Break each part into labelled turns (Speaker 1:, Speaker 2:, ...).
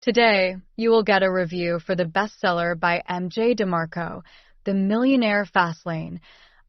Speaker 1: Today, you will get a review for the bestseller by MJ DeMarco, The Millionaire Fastlane,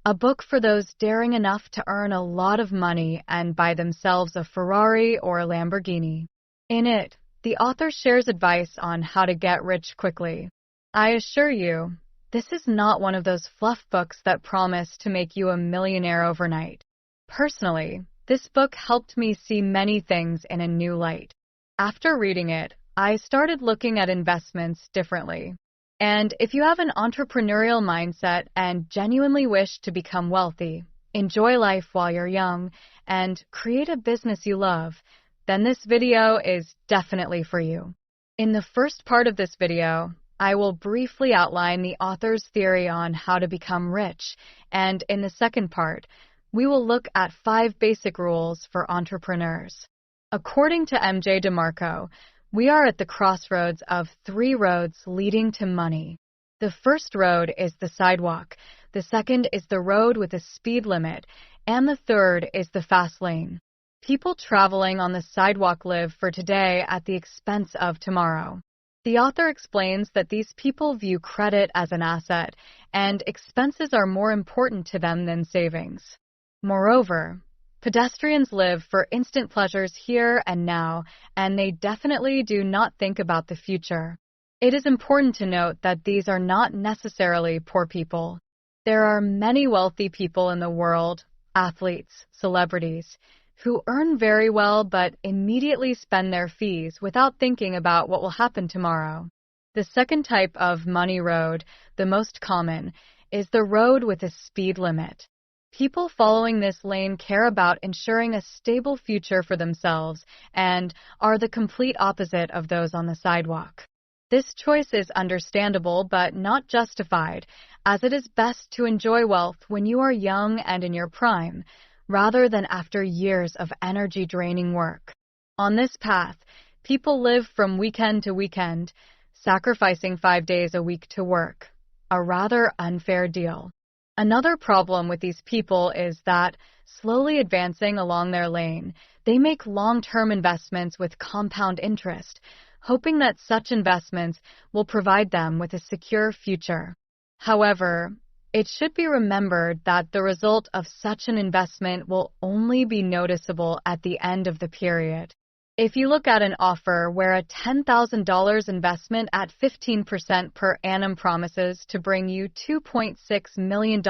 Speaker 1: a book for those daring enough to earn a lot of money and buy themselves a Ferrari or a Lamborghini. In it, the author shares advice on how to get rich quickly. I assure you, this is not one of those fluff books that promise to make you a millionaire overnight. Personally, this book helped me see many things in a new light. After reading it, I started looking at investments differently. And if you have an entrepreneurial mindset and genuinely wish to become wealthy, enjoy life while you're young, and create a business you love, then this video is definitely for you. In the first part of this video, I will briefly outline the author's theory on how to become rich, and in the second part, we will look at 5 basic rules for entrepreneurs. According to MJ DeMarco, we are at the crossroads of 3 roads leading to money. The first road is the sidewalk, the second is the road with a speed limit, and the third is the fast lane. People traveling on the sidewalk live for today at the expense of tomorrow. The author explains that these people view credit as an asset, and expenses are more important to them than savings. Moreover, pedestrians live for instant pleasures here and now, and they definitely do not think about the future. It is important to note that these are not necessarily poor people. There are many wealthy people in the world, athletes, celebrities, who earn very well but immediately spend their fees without thinking about what will happen tomorrow. The second type of money road, the most common, is the road with a speed limit. People following this lane care about ensuring a stable future for themselves and are the complete opposite of those on the sidewalk. This choice is understandable but not justified, as it is best to enjoy wealth when you are young and in your prime, rather than after years of energy-draining work. On this path, people live from weekend to weekend, sacrificing 5 days a week to work, a rather unfair deal. Another problem with these people is that, slowly advancing along their lane, they make long-term investments with compound interest, hoping that such investments will provide them with a secure future. However, it should be remembered that the result of such an investment will only be noticeable at the end of the period. If you look at an offer where a $10,000 investment at 15% per annum promises to bring you $2.6 million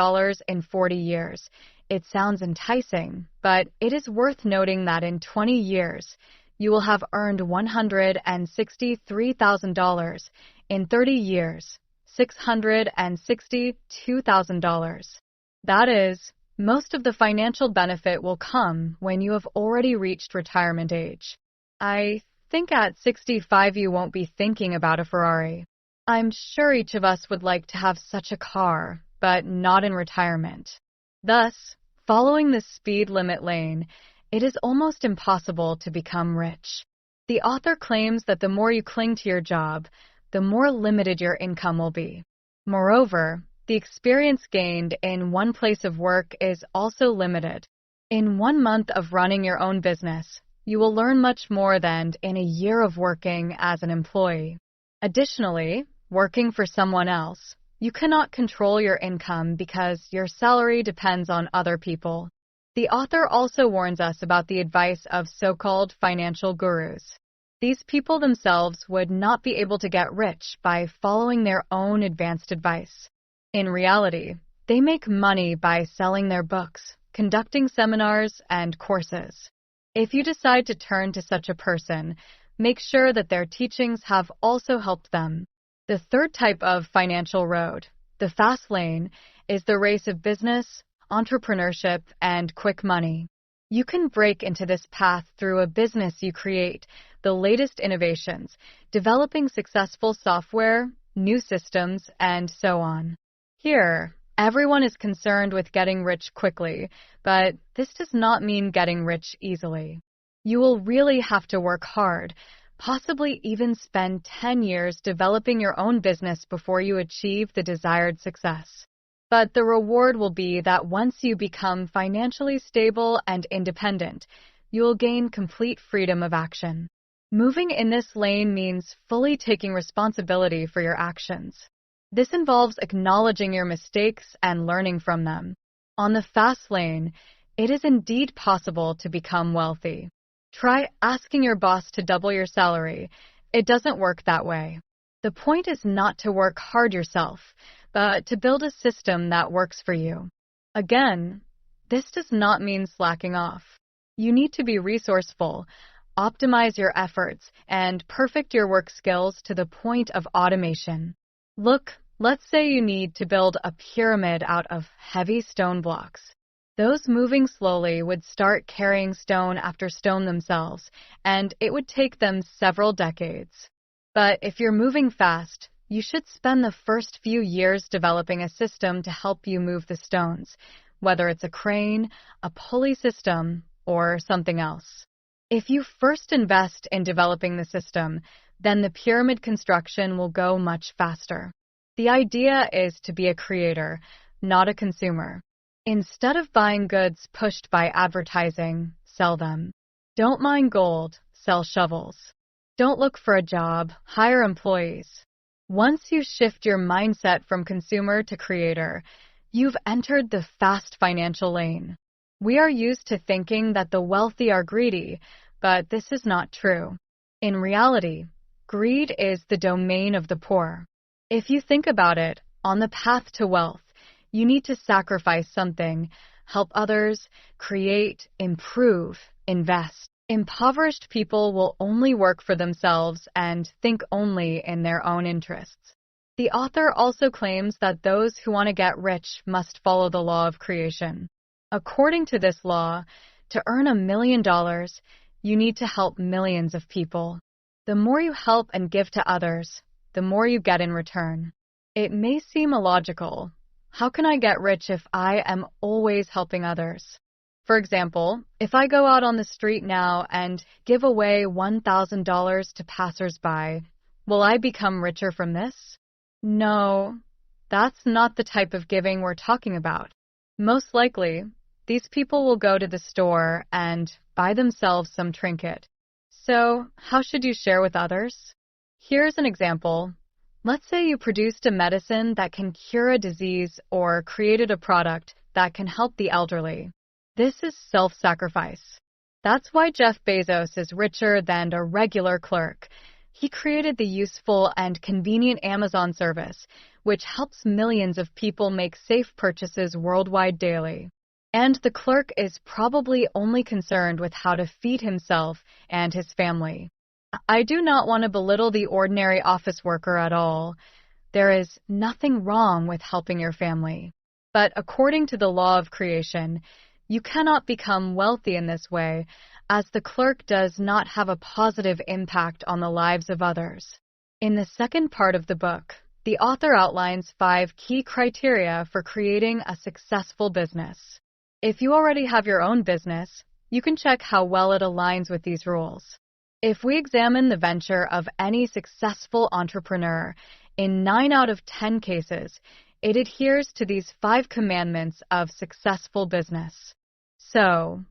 Speaker 1: in 40 years, it sounds enticing, but it is worth noting that in 20 years, you will have earned $163,000. In 30 years, $662,000. That is, most of the financial benefit will come when you have already reached retirement age. I think at 65 you won't be thinking about a Ferrari. I'm sure each of us would like to have such a car, but not in retirement. Thus, following the speed limit lane, it is almost impossible to become rich. The author claims that the more you cling to your job, the more limited your income will be. Moreover, the experience gained in one place of work is also limited. In 1 month of running your own business, you will learn much more than in a year of working as an employee. Additionally, working for someone else, you cannot control your income because your salary depends on other people. The author also warns us about the advice of so-called financial gurus. These people themselves would not be able to get rich by following their own advanced advice. In reality, they make money by selling their books, conducting seminars, and courses. If you decide to turn to such a person, make sure that their teachings have also helped them. The third type of financial road, the fast lane, is the race of business, entrepreneurship, and quick money. You can break into this path through a business you create, the latest innovations, developing successful software, new systems, and so on. Here, everyone is concerned with getting rich quickly, but this does not mean getting rich easily. You will really have to work hard, possibly even spend 10 years developing your own business before you achieve the desired success. But the reward will be that once you become financially stable and independent, you will gain complete freedom of action. Moving in this lane means fully taking responsibility for your actions. This involves acknowledging your mistakes and learning from them. On the fast lane, it is indeed possible to become wealthy. Try asking your boss to double your salary. It doesn't work that way. The point is not to work hard yourself, but to build a system that works for you. Again, this does not mean slacking off. You need to be resourceful, optimize your efforts, and perfect your work skills to the point of automation. Look, let's say you need to build a pyramid out of heavy stone blocks. Those moving slowly would start carrying stone after stone themselves, and it would take them several decades. But if you're moving fast, you should spend the first few years developing a system to help you move the stones, whether it's a crane, a pulley system, or something else. If you first invest in developing the system, then the pyramid construction will go much faster. The idea is to be a creator, not a consumer. Instead of buying goods pushed by advertising, sell them. Don't mine gold, sell shovels. Don't look for a job, hire employees. Once you shift your mindset from consumer to creator, you've entered the fast financial lane. We are used to thinking that the wealthy are greedy, but this is not true. In reality, greed is the domain of the poor. If you think about it, on the path to wealth, you need to sacrifice something, help others, create, improve, invest. Impoverished people will only work for themselves and think only in their own interests. The author also claims that those who want to get rich must follow the law of creation. According to this law, to earn $1 million, you need to help millions of people. The more you help and give to others, the more you get in return. It may seem illogical. How can I get rich if I am always helping others? For example, if I go out on the street now and give away $1,000 to passersby, will I become richer from this? No, that's not the type of giving we're talking about. Most likely, these people will go to the store and buy themselves some trinket. So, how should you share with others? Here's an example. Let's say you produced a medicine that can cure a disease or created a product that can help the elderly. This is self-sacrifice. That's why Jeff Bezos is richer than a regular clerk. He created the useful and convenient Amazon service, which helps millions of people make safe purchases worldwide daily. And the clerk is probably only concerned with how to feed himself and his family. I do not want to belittle the ordinary office worker at all. There is nothing wrong with helping your family. But according to the law of creation, you cannot become wealthy in this way, as the clerk does not have a positive impact on the lives of others. In the second part of the book, the author outlines 5 key criteria for creating a successful business. If you already have your own business, you can check how well it aligns with these rules. If we examine the venture of any successful entrepreneur, in 9 out of 10 cases, it adheres to these 5 commandments of successful business. So,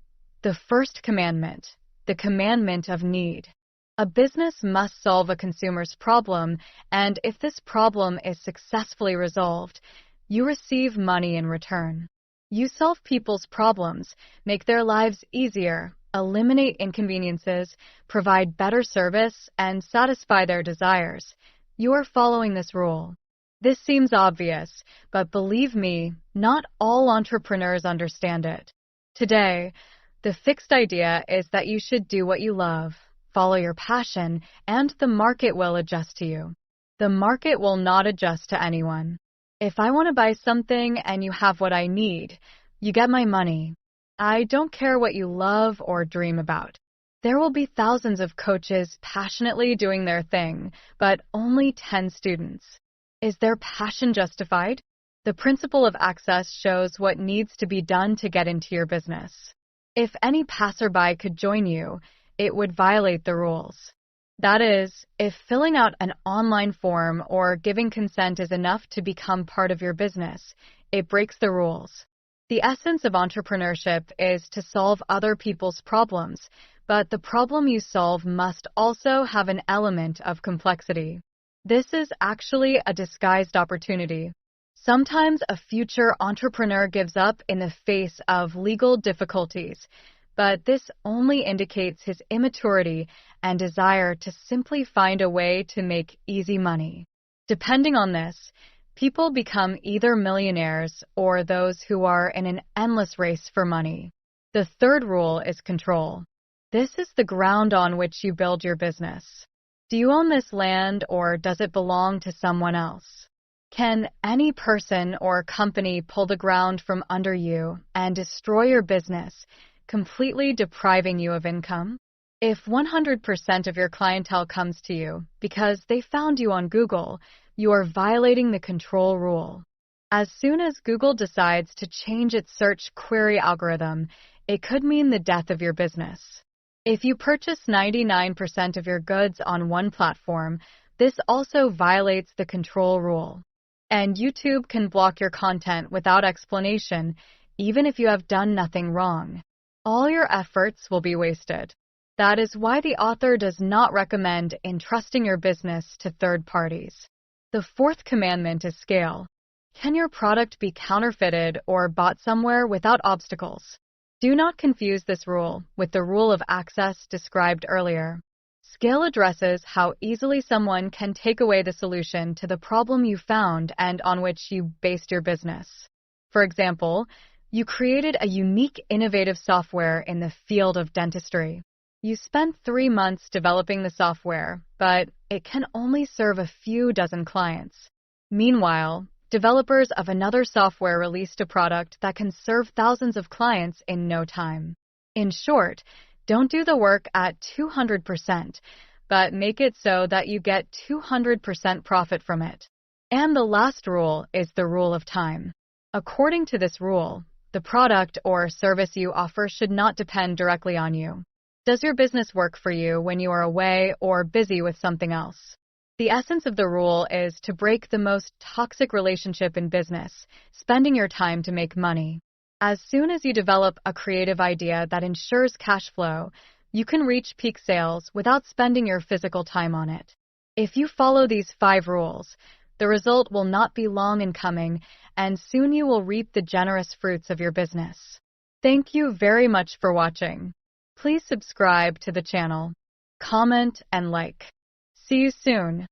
Speaker 1: the first commandment, the commandment of need. A business must solve a consumer's problem, and if this problem is successfully resolved, you receive money in return. You solve people's problems, make their lives easier, eliminate inconveniences, provide better service, and satisfy their desires. You are following this rule. This seems obvious, but believe me, not all entrepreneurs understand it. Today, the fixed idea is that you should do what you love, follow your passion, and the market will adjust to you. The market will not adjust to anyone. If I want to buy something and you have what I need, you get my money. I don't care what you love or dream about. There will be thousands of coaches passionately doing their thing, but only 10 students. Is their passion justified? The principle of access shows what needs to be done to get into your business. If any passerby could join you, it would violate the rules. That is, if filling out an online form or giving consent is enough to become part of your business, it breaks the rules. The essence of entrepreneurship is to solve other people's problems, but the problem you solve must also have an element of complexity. This is actually a disguised opportunity. Sometimes a future entrepreneur gives up in the face of legal difficulties, but this only indicates his immaturity and desire to simply find a way to make easy money. Depending on this, people become either millionaires or those who are in an endless race for money. The third rule is control. This is the ground on which you build your business. Do you own this land or does it belong to someone else? Can any person or company pull the ground from under you and destroy your business, completely depriving you of income? If 100% of your clientele comes to you because they found you on Google, you are violating the control rule. As soon as Google decides to change its search query algorithm, it could mean the death of your business. If you purchase 99% of your goods on one platform, this also violates the control rule. And YouTube can block your content without explanation, even if you have done nothing wrong. All your efforts will be wasted. That is why the author does not recommend entrusting your business to third parties. The fourth commandment is scale. Can your product be counterfeited or bought somewhere without obstacles? Do not confuse this rule with the rule of access described earlier. Scale addresses how easily someone can take away the solution to the problem you found and on which you based your business. For example, you created a unique, innovative software in the field of dentistry. You spent 3 months developing the software, but it can only serve a few dozen clients. Meanwhile, developers of another software released a product that can serve thousands of clients in no time. In short, don't do the work at 200%, but make it so that you get 200% profit from it. And the last rule is the rule of time. According to this rule, the product or service you offer should not depend directly on you. Does your business work for you when you are away or busy with something else? The essence of the rule is to break the most toxic relationship in business, spending your time to make money. As soon as you develop a creative idea that ensures cash flow, you can reach peak sales without spending your physical time on it. If you follow these 5 rules, the result will not be long in coming, and soon you will reap the generous fruits of your business. Thank you very much for watching. Please subscribe to the channel, comment, and like. See you soon.